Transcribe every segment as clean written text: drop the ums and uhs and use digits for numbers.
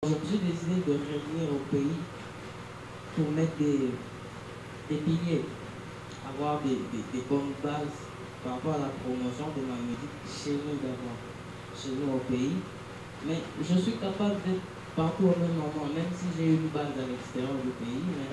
Je me suis décidé de revenir au pays pour mettre des piliers, avoir des bonnes bases par rapport à la promotion de ma musique chez nous d'abord, chez nous au pays. Mais je suis capable d'être partout au même moment, même si j'ai une base à l'extérieur du pays, mais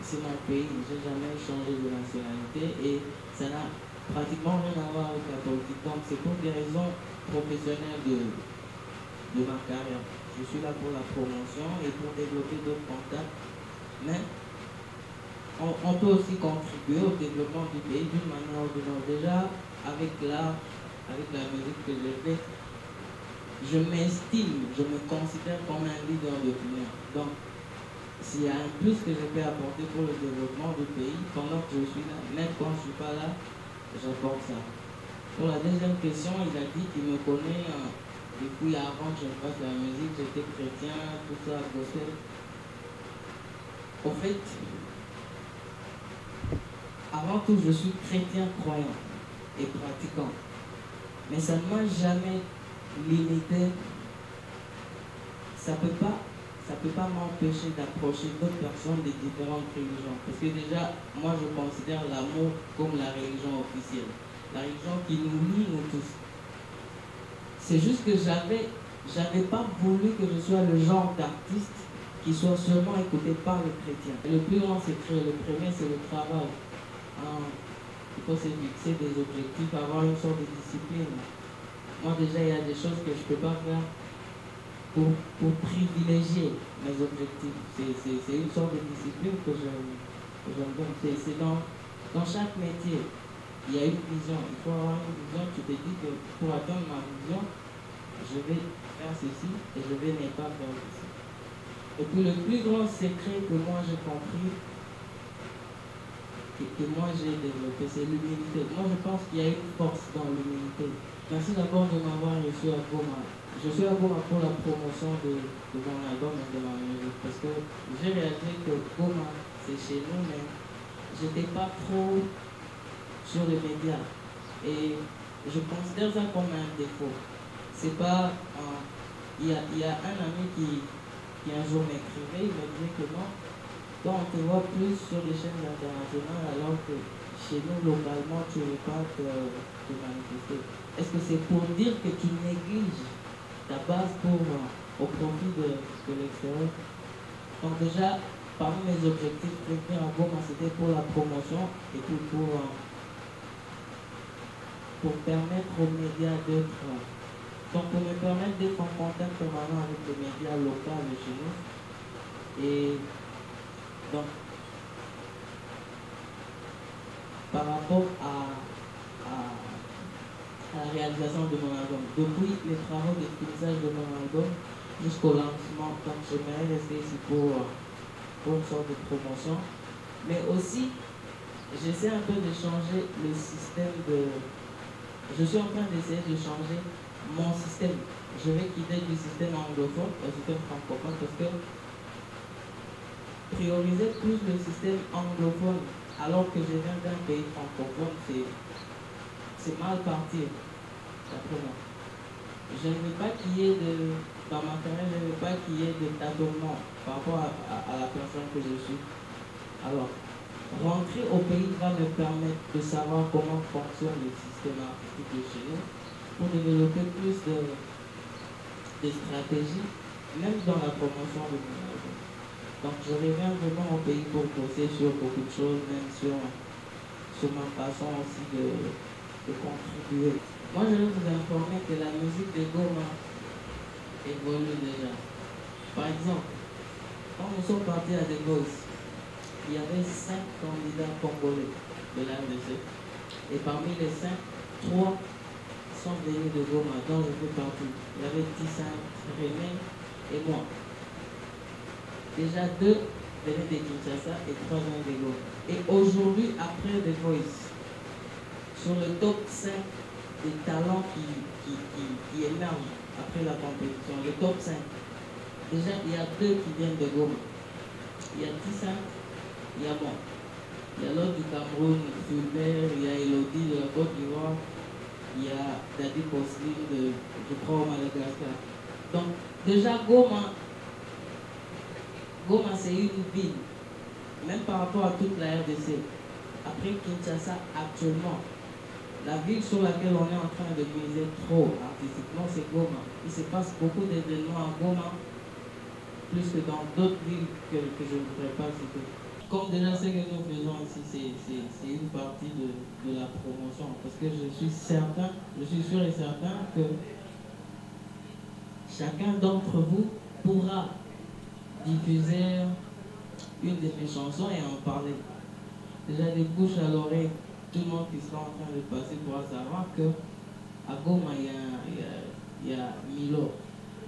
c'est mon pays, je n'ai jamais changé de nationalité et ça n'a pratiquement rien à voir avec la politique. Donc c'est pour des raisons professionnelles de ma carrière. Je suis là pour la promotion et pour développer d'autres contacts. Mais on peut aussi contribuer au développement du pays d'une manière ou d'une autre. Déjà, avec l'art, avec la musique que j'ai faite, je m'estime, je me considère comme un leader d'opinion. Donc, s'il y a un plus que je peux apporter pour le développement du pays, pendant que je suis là, même quand je ne suis pas là, j'apporte ça. Pour la deuxième question, il a dit qu'il me connaît depuis avant que je fasse la musique, j'étais chrétien, tout ça, gospel. Au fait, avant tout, je suis chrétien croyant et pratiquant. Mais ça ne m'a jamais limité. Ça peut pas m'empêcher d'approcher d'autres personnes des différentes religions. Parce que déjà, moi je considère l'amour comme la religion officielle. La religion qui nous lie, nous tous. C'est juste que j'avais pas voulu que je sois le genre d'artiste qui soit seulement écouté par les chrétiens. Le plus grand secret, le premier, c'est le travail. Il faut se fixer des objectifs, avoir une sorte de discipline. Moi déjà, il y a des choses que je ne peux pas faire pour privilégier mes objectifs. C'est une sorte de discipline que j'aime bien. C'est dans chaque métier, il y a une vision. Il faut avoir une vision. Tu te dis que pour atteindre ma vision, je vais faire ceci et je vais ne pas faire ceci. Et puis le plus grand secret que moi j'ai compris, que moi j'ai développé, c'est l'humilité. Moi je pense qu'il y a une force dans l'humilité. Merci d'abord de m'avoir reçu à Goma. Je suis à Goma pour la promotion de mon album et de ma musique. Parce que j'ai réalisé que Goma, c'est chez nous, mais j'étais pas trop sur les médias. Et je considère ça comme un défaut. C'est pas... il y a un ami qui un jour m'écrivait, il me disait que non, toi on te voit plus sur les chaînes internationales alors que chez nous localement tu ne veux pas te manifester. Est-ce que c'est pour dire que tu négliges ta base au profit de l'extérieur? Donc déjà, parmi mes objectifs prévus en Goma, c'était pour la promotion et puis pour permettre aux médias d'être... Donc pour me permettre d'être en contact permanent avec les médias locaux de chez nous. Et donc, par rapport à la réalisation de mon album, depuis les travaux de finissage de mon album jusqu'au lancement, donc j'aimerais rester ici pour une sorte de promotion. Mais aussi, j'essaie un peu de changer le système de... Je suis en train d'essayer de changer mon système. Je vais quitter du système anglophone au système francophone parce que prioriser plus le système anglophone alors que je viens d'un pays francophone, c'est mal parti, d'après moi. Je ne veux pas qu'il y ait dans ma carrière, je ne veux pas qu'il y ait de tâtonnement par rapport à la personne que je suis. Alors, rentrer au pays va me permettre de savoir comment fonctionne le système artistique de chez nous pour développer plus de stratégies, même dans la promotion de mon album. Donc je reviens vraiment au pays pour bosser sur beaucoup de choses, même sur ma façon aussi de contribuer. Moi je vais vous informer que la musique de Goma évolue déjà. Par exemple, quand nous sommes partis à The Voice, il y avait 5 candidats congolais de l'AMDC. Et parmi les 5, 3 sont venus de Goma, dont je fais partie. Il y avait Tissan, René et moi. Déjà 2 venaient de Kinshasa et 3 venaient de Goma. Et aujourd'hui, après The Voice, sur le top 5 des talents qui émergent après la compétition, le top 5, déjà il y a 2 qui viennent de Goma. Il y a Tissan, il y a moi. Il y a l'autre du Cameroun, Fulbert, il y a Elodie de la Côte d'Ivoire, il y a Daddy Poslim je crois, au Madagascar. Donc, déjà Goma, Goma, c'est une ville, même par rapport à toute la RDC. Après Kinshasa, actuellement, la ville sur laquelle on est en train de miser trop artistiquement, c'est Goma. Il se passe beaucoup d'événements à Goma, plus que dans d'autres villes que je ne voudrais pas citer. Comme déjà ce que nous faisons ici, c'est une partie de la promotion. Parce que je suis sûr et certain que chacun d'entre vous pourra diffuser une de mes chansons et en parler. Déjà des bouches à l'oreille, tout le monde qui sera en train de passer pourra savoir que à Goma, il y a Milo.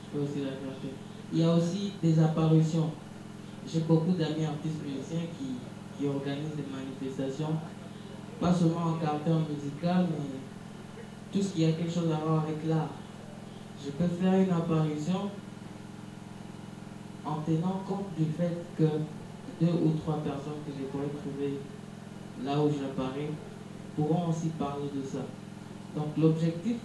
Je peux aussi la chercher. Il y a aussi des apparitions. J'ai beaucoup d'amis artistes musiciens qui organisent des manifestations, pas seulement en caractère musical, mais tout ce qui a quelque chose à voir avec l'art. Je peux faire une apparition en tenant compte du fait que 2 ou 3 personnes que je pourrais trouver là où j'apparais pourront aussi parler de ça. Donc l'objectif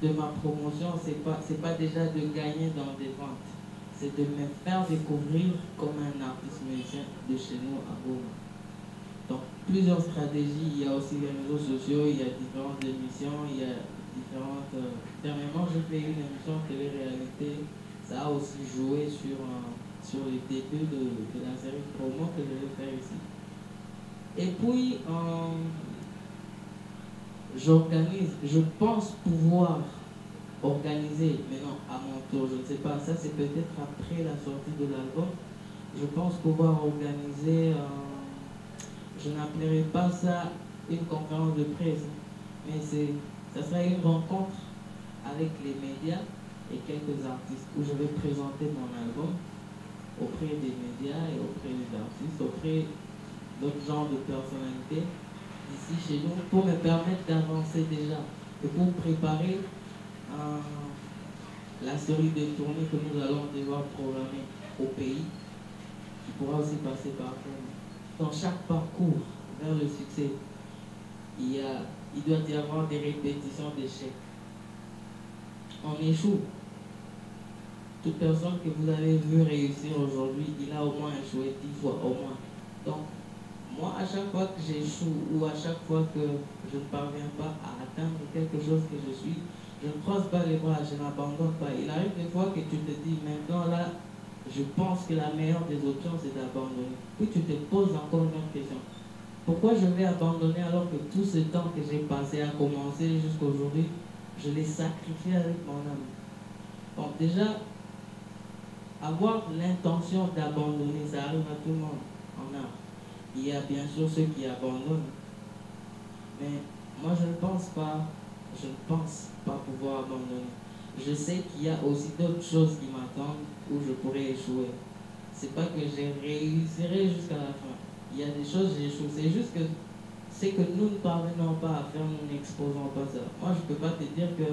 de ma promotion, c'est pas déjà de gagner dans des ventes, c'est de me faire découvrir comme un artiste musicien de chez nous à Goma. Donc plusieurs stratégies, il y a aussi les réseaux sociaux, il y a différentes émissions, il y a différentes... Dernièrement, j'ai fait une émission télé-réalité, ça a aussi joué sur les débuts de la série promo que je vais faire ici. Et puis, j'organise, je pense pouvoir organiser, maintenant à mon tour, je ne sais pas, ça c'est peut-être après la sortie de l'album, je pense pouvoir organiser, je n'appellerai pas ça une conférence de presse, mais ça sera une rencontre avec les médias et quelques artistes où je vais présenter mon album auprès des médias et auprès des artistes, auprès d'autres genres de personnalités ici chez nous pour me permettre d'avancer déjà et pour préparer la série de tournées que nous allons devoir programmer au pays qui pourra aussi passer par nous. Dans chaque parcours vers le succès, il doit y avoir des répétitions d'échecs. On échoue. Toute personne que vous avez vu réussir aujourd'hui, il a au moins échoué 10 fois, au moins. Donc, moi, à chaque fois que j'échoue ou à chaque fois que je ne parviens pas à atteindre quelque chose que je suis, je ne croise pas les bras, je n'abandonne pas. Il arrive des fois que tu te dis, maintenant là, je pense que la meilleure des options, c'est d'abandonner. Puis tu te poses encore une autre question. Pourquoi je vais abandonner alors que tout ce temps que j'ai passé à commencer jusqu'à aujourd'hui, je l'ai sacrifié avec mon âme? Bon, déjà, avoir l'intention d'abandonner, ça arrive à tout le monde en art. Il y a bien sûr ceux qui abandonnent. Mais moi, je ne pense pas pouvoir abandonner. Je sais qu'il y a aussi d'autres choses qui m'attendent où je pourrais échouer. C'est pas que je réussirai jusqu'à la fin. Il y a des choses où j'échoue. C'est juste que c'est que nous ne parvenons pas à faire, nous n'exposons pas ça. Moi, je ne peux pas te dire que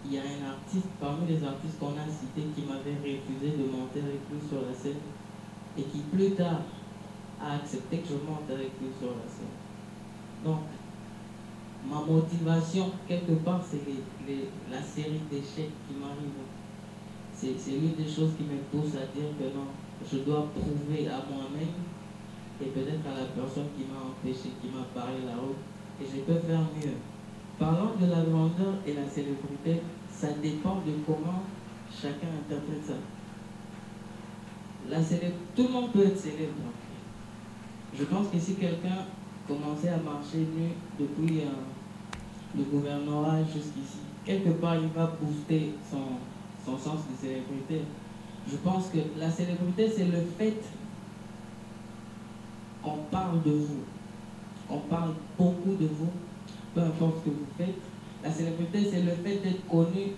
il y a un artiste, parmi les artistes qu'on a cités, qui m'avait refusé de monter avec lui sur la scène et qui plus tard a accepté que je monte avec lui sur la scène. Donc, ma motivation, quelque part, c'est la série d'échecs qui m'arrive. C'est l'une des choses qui me pousse à dire que non, je dois prouver à moi-même et peut-être à la personne qui m'a empêché, qui m'a barré la route, que je peux faire mieux. Parlant de la grandeur et la célébrité, ça dépend de comment chacun interprète ça. Tout le monde peut être célèbre. Je pense que si quelqu'un commençait à marcher nu depuis le gouvernorat jusqu'ici, quelque part il va booster son sens de célébrité. Je pense que la célébrité, c'est le fait qu'on parle de vous, qu'on parle beaucoup de vous, peu importe ce que vous faites. La célébrité, c'est le fait d'être connu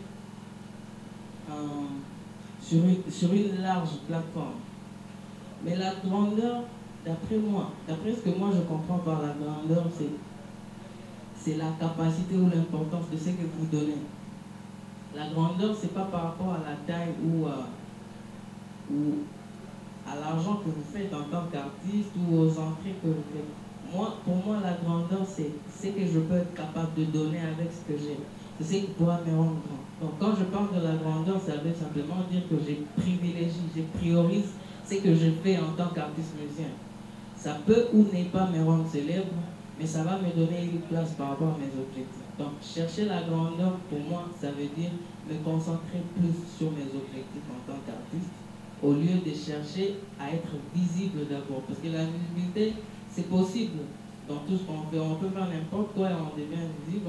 sur une large plateforme. Mais la grandeur, d'après moi, d'après ce que moi je comprends par la grandeur, c'est la capacité ou l'importance de ce que vous donnez. La grandeur, c'est pas par rapport à la taille ou à l'argent que vous faites en tant qu'artiste ou aux entrées que vous faites. Pour moi, la grandeur, c'est ce que je peux être capable de donner avec ce que j'ai. c'est ce qui pourra me rendre grand. Donc quand je parle de la grandeur, ça veut simplement dire que j'ai privilégie, je priorise ce que je fais en tant qu'artiste musicien. Ça peut ou n'est pas me rendre célèbre, mais ça va me donner une place par rapport à mes objectifs. Donc chercher la grandeur, pour moi, ça veut dire me concentrer plus sur mes objectifs en tant qu'artiste, au lieu de chercher à être visible d'abord. Parce que la visibilité, c'est possible dans tout ce qu'on fait. On peut faire n'importe quoi et on devient visible,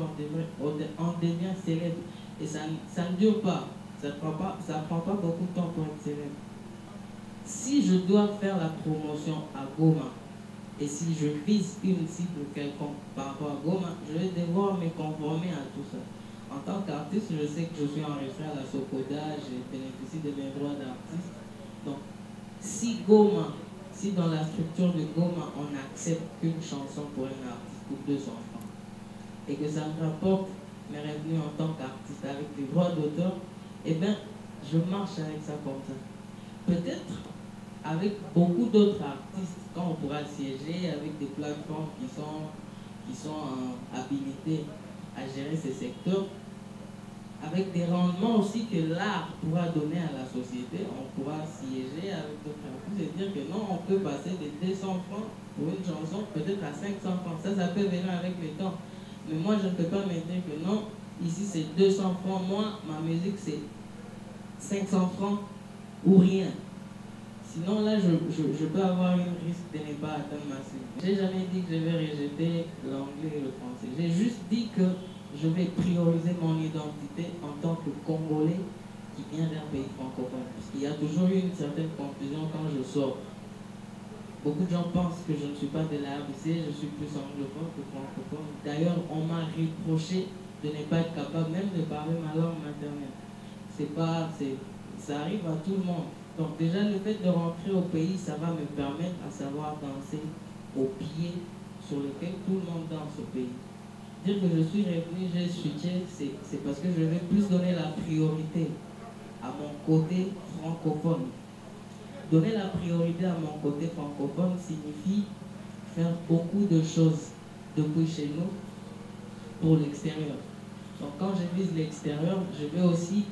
on devient célèbre. Et ça ne dure pas. Ça ne prend pas beaucoup de temps pour être célèbre. Si je dois faire la promotion à Goma, et si je vise une cible quelconque par rapport à Goma, je vais devoir me conformer à tout ça. En tant qu'artiste, je sais que je suis enregistré à la Socoda, je bénéficie de mes droits d'artiste. Donc, si dans la structure de Goma, on accepte qu'une chanson pour un artiste coûte 200 francs, et que ça me rapporte mes revenus en tant qu'artiste avec des droits d'auteur, eh bien, je marche avec ça comme ça. Peut-être avec beaucoup d'autres artistes, quand on pourra siéger avec des plateformes qui sont habilitées à gérer ces secteurs, avec des rendements aussi que l'art pourra donner à la société, on pourra siéger avec d'autres artistes et dire que non, on peut passer de 200 francs pour une chanson peut-être à 500 francs. Ça peut venir avec le temps. Mais moi, je ne peux pas me dire que non, ici c'est 200 francs, moi, ma musique c'est 500 francs ou rien. Sinon, là, je peux avoir un risque de ne pas atteindre ma cible. Je n'ai jamais dit que je vais rejeter l'anglais et le français. J'ai juste dit que je vais prioriser mon identité en tant que Congolais qui vient d'un pays francophone. Parce qu'il y a toujours eu une certaine confusion quand je sors. Beaucoup de gens pensent que je ne suis pas de la RDC, je suis plus anglophone que francophone. D'ailleurs, on m'a reproché de ne pas être capable même de parler ma langue maternelle. Ça arrive à tout le monde. Donc déjà, le fait de rentrer au pays, ça va me permettre à savoir danser au pied sur lequel tout le monde danse au pays. Dire que je suis revenu, j'ai switché, c'est parce que je vais plus donner la priorité à mon côté francophone. Donner la priorité à mon côté francophone signifie faire beaucoup de choses depuis chez nous pour l'extérieur. Donc quand je vise l'extérieur, je vais aussi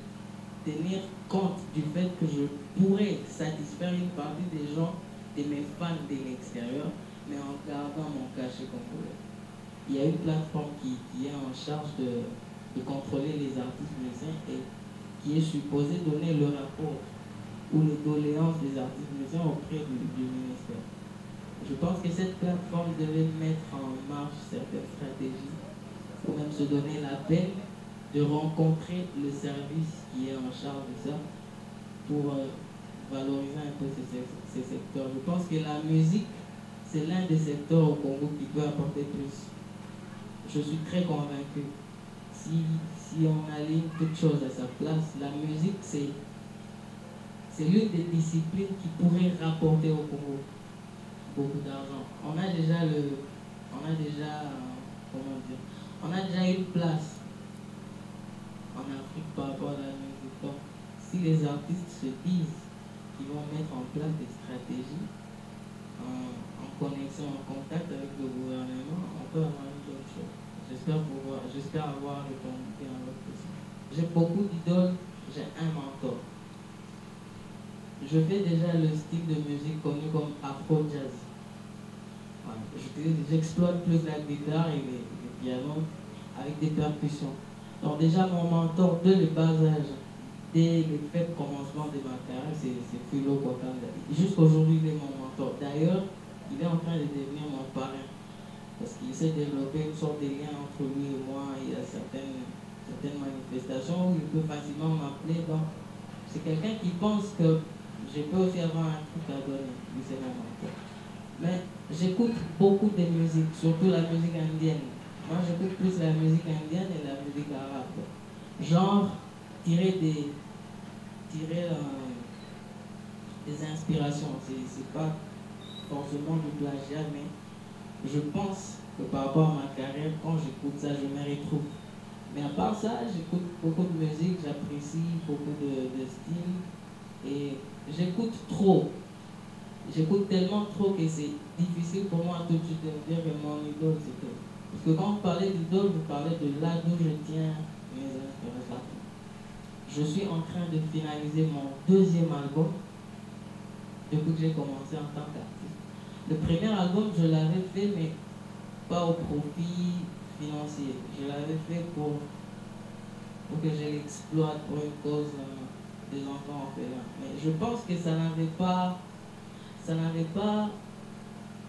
tenir compte du fait que je pourrais satisfaire une partie des gens, de mes fans de l'extérieur, mais en gardant mon cachet congolais. Il y a une plateforme qui est en charge de contrôler les artistes musiciens et qui est supposée donner le rapport ou les doléances des artistes musiciens auprès du ministère. Je pense que cette plateforme devait mettre en marche certaines stratégies ou même se donner la peine de rencontrer le service qui est en charge de ça pour valoriser un peu ces secteurs. Je pense que la musique, c'est l'un des secteurs au Congo qui peut apporter plus. Je suis très convaincu. Si on aligne toute chose à sa place, la musique, c'est l'une des disciplines qui pourrait rapporter au Congo beaucoup d'argent. On a déjà une place en Afrique par rapport à la musique. Donc, si les artistes se disent qu'ils vont mettre en place des stratégies en connexion, en contact avec le gouvernement, on peut avoir une bonne chose. J'espère avoir répondu à votre question. J'ai beaucoup d'idoles, j'ai un mentor. Je fais déjà le style de musique connu comme Afro-Jazz. Voilà. J'exploite plus la guitare et les pianos avec des percussions. Donc déjà mon mentor dès le bas âge, dès le fait commencement de ma carrière, c'est Fulo Kwakanda. Jusqu'aujourd'hui, il est mon mentor. D'ailleurs, il est en train de devenir mon parrain. Parce qu'il s'est développé une sorte de lien entre lui et moi. Il y a certaines manifestations où il peut facilement m'appeler. Donc, c'est quelqu'un qui pense que je peux aussi avoir un truc à donner. Lui, c'est mon mentor. Mais j'écoute beaucoup de musique, surtout la musique indienne. Moi, j'écoute plus la musique indienne et la musique arabe. Genre, tirer des inspirations. C'est pas forcément du plagiat, mais je pense que par rapport à ma carrière, quand j'écoute ça, je me retrouve. Mais à part ça, j'écoute beaucoup de musique, j'apprécie beaucoup de styles et j'écoute trop. J'écoute tellement trop que c'est difficile pour moi tout de suite de me dire que mon idole c'est tout. Parce que quand vous parlez d'idole, vous parlez de là d'où je tiens Je suis en train de finaliser mon deuxième album depuis que j'ai commencé en tant qu'artiste. Le premier album, je l'avais fait, mais pas au profit financier. Je l'avais fait pour que je l'exploite pour une cause des enfants orphelins. Mais je pense que ça n'avait pas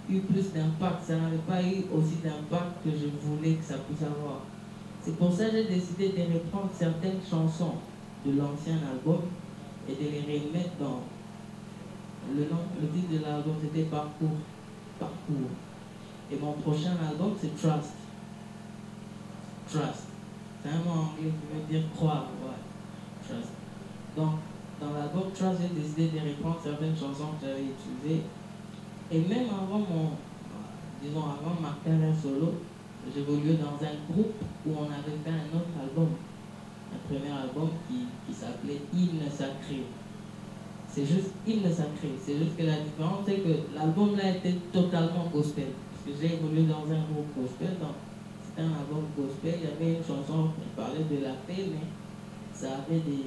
eu plus d'impact, ça n'avait pas eu aussi d'impact que je voulais que ça puisse avoir. C'est pour ça que j'ai décidé de reprendre certaines chansons de l'ancien album et de les remettre dans le titre de l'album, c'était Parcours. Et mon prochain album, c'est Trust. C'est un mot anglais qui veut dire croire, ouais. Trust. Donc, dans l'album Trust, j'ai décidé de reprendre certaines chansons que j'avais utilisées. Et même avant avant ma carrière solo, j'évoluais dans un groupe où on avait fait un autre album. Un premier album qui s'appelait Hymne Sacré. C'est juste Hymne Sacré. C'est juste que la différence, c'est que l'album là était totalement gospel. Parce que j'ai évolué dans un groupe gospel. Donc, c'était un album gospel. Il y avait une chanson qui parlait de la paix, mais ça avait des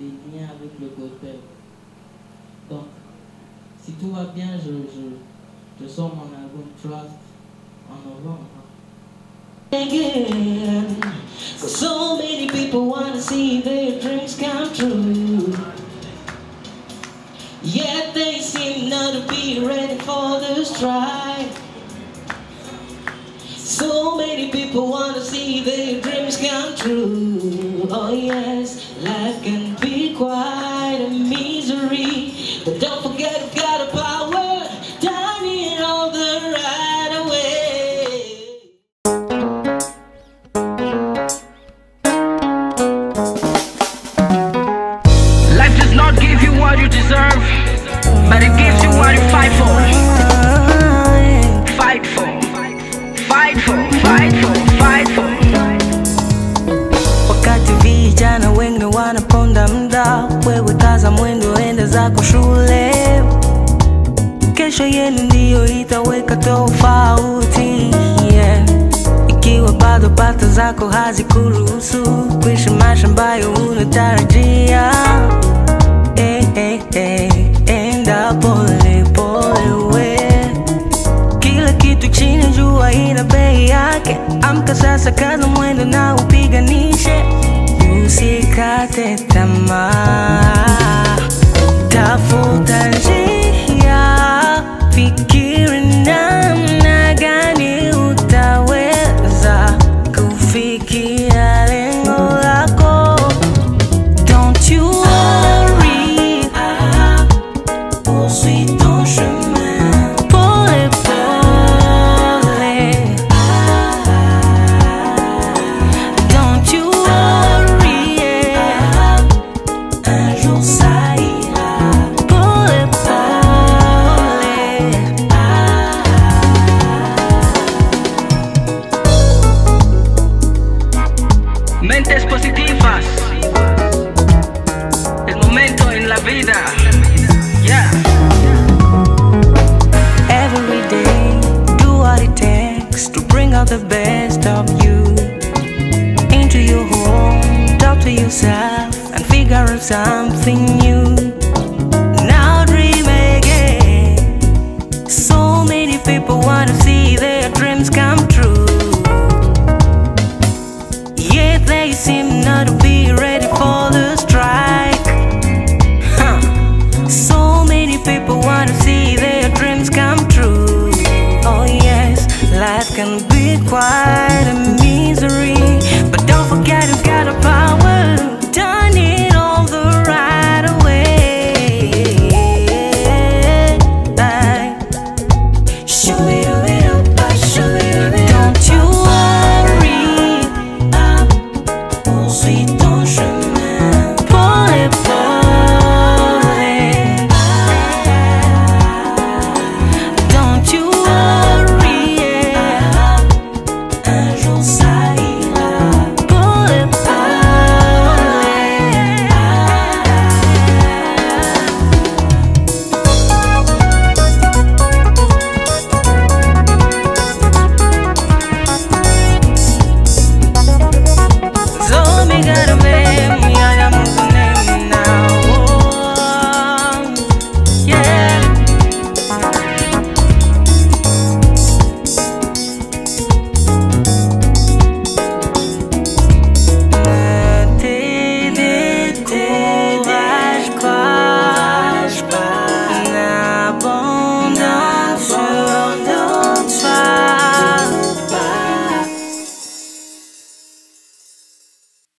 liens avec le gospel. Donc, si tout va bien, je sors mon album Trust en novembre. Again, so many people want to see their dreams come true, yet they seem not to be ready for the strike. So many people want to see their dreams come true. Oh yes, life can be quite a misery, but don't forget you've got a power, done it all the right away. Life does not give you what you deserve, but it gives you what you fight for. Fight for. Wakati vijana wengi wanaponda mda, wewe kaza mwendo, enda zako shule. Kesho yenu ndiyo itaweka tofauti, yeah. Ikiwa bado pata zako hazikuruhusu kuishi maisha ambayo unatarajia, enda pole pole we. Kila kitu chini jua ina bei yake. Amka sasa, kaza mwendo na upiganishe, usikate tamaa. Tafuta njia, fikiri namna gani utaweza kufikia lengo lako. Don't you worry, poursuis ton chemin. Pole pole. Don't you worry, un jour ça ira. Pole pole. Mentes positivas. El momento en la vida. Yeah. Every day, do what it takes to bring out the best of you into your home. Talk to yourself and figure out something new.